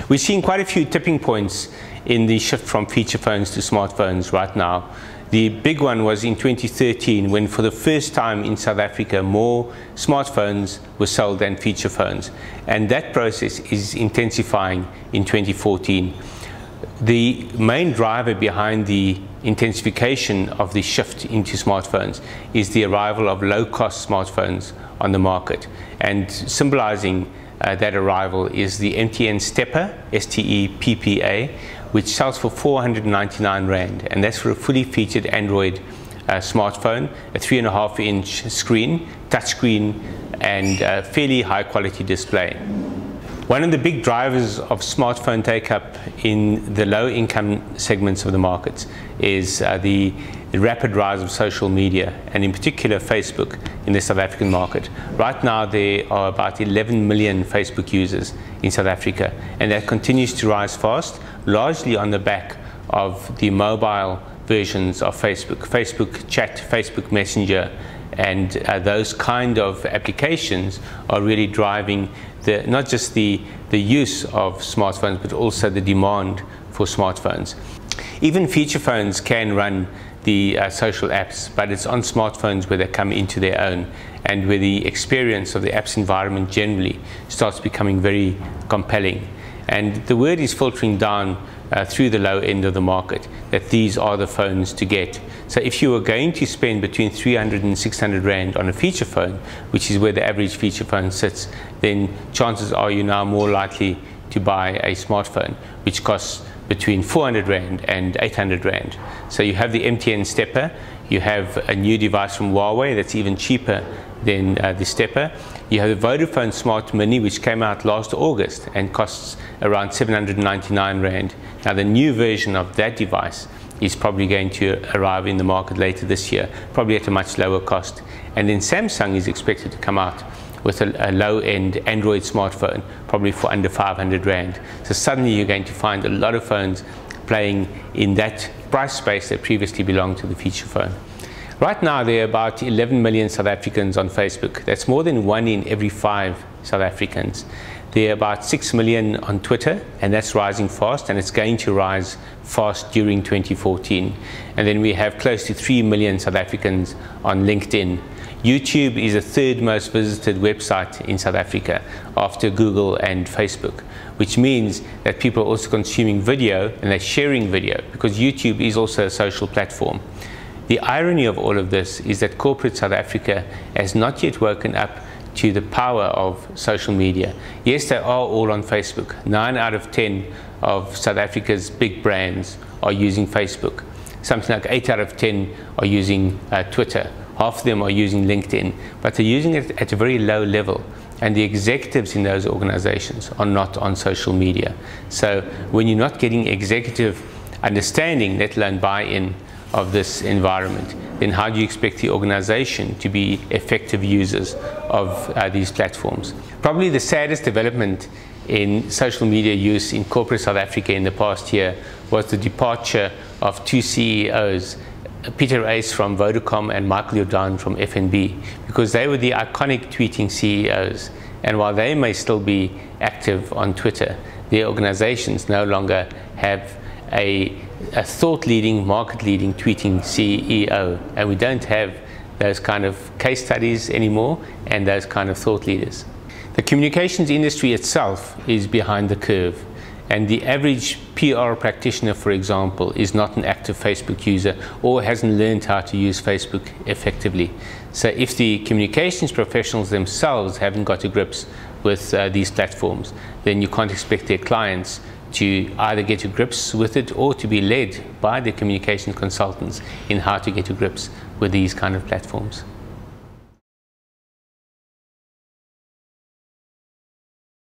We're seeing quite a few tipping points in the shift from feature phones to smartphones right now. The big one was in 2013 when for the first time in South Africa more smartphones were sold than feature phones, and that process is intensifying in 2014. The main driver behind the intensification of the shift into smartphones is the arrival of low-cost smartphones on the market, and symbolizing that arrival is the MTN Steppa, S-T-E-P-P-A, which sells for 499 Rand, and that's for a fully featured Android smartphone, a 3.5-inch screen, touchscreen, and a fairly high quality display. One of the big drivers of smartphone take-up in the low-income segments of the markets is the rapid rise of social media, and in particular Facebook in the South African market. Right now there are about 11 million Facebook users in South Africa, and that continues to rise fast, largely on the back of the mobile versions of Facebook, Facebook Chat, Facebook Messenger, and those kind of applications are really driving not just the use of smartphones, but also the demand for smartphones. Even feature phones can run the social apps, but it's on smartphones where they come into their own, and where the experience of the apps environment generally starts becoming very compelling. And the word is filtering down through the low end of the market that these are the phones to get. So if you are going to spend between 300 and 600 Rand on a feature phone, which is where the average feature phone sits, then chances are you're now more likely to buy a smartphone, which costs between 400 Rand and 800 Rand. So you have the MTN Steppa, you have a new device from Huawei that's even cheaper than the Steppa. You have the Vodafone Smart Mini, which came out last August and costs around 799 Rand. Now the new version of that device is probably going to arrive in the market later this year, probably at a much lower cost. And then Samsung is expected to come out with a low-end Android smartphone, probably for under 500 Rand. So suddenly you're going to find a lot of phones playing in that price space that previously belonged to the feature phone. Right now there are about 11 million South Africans on Facebook. That's more than 1 in every 5 South Africans. There are about 6 million on Twitter, and that's rising fast, and it's going to rise fast during 2014. And then we have close to 3 million South Africans on LinkedIn. YouTube is the third most visited website in South Africa after Google and Facebook, which means that people are also consuming video and they're sharing video, because YouTube is also a social platform. The irony of all of this is that corporate South Africa has not yet woken up to the power of social media. Yes, they are all on Facebook. 9 out of 10 of South Africa's big brands are using Facebook. Something like 8 out of 10 are using Twitter. Half of them are using LinkedIn, but they're using it at a very low level, and the executives in those organizations are not on social media. So when you're not getting executive understanding, let alone buy-in of this environment, then how do you expect the organization to be effective users of these platforms? Probably the saddest development in social media use in corporate South Africa in the past year was the departure of 2 CEOs, Peter Uys from Vodacom and Michael Jordaan from FNB, because they were the iconic tweeting CEOs. And while they may still be active on Twitter, their organizations no longer have a thought-leading, market-leading tweeting CEO, and we don't have those kind of case studies anymore and those kind of thought leaders. The communications industry itself is behind the curve, and the average PR practitioner, for example, is not an active Facebook user or hasn't learned how to use Facebook effectively. So if the communications professionals themselves haven't got to grips with these platforms, then you can't expect their clients to either get to grips with it or to be led by the communication consultants in how to get to grips with these kind of platforms.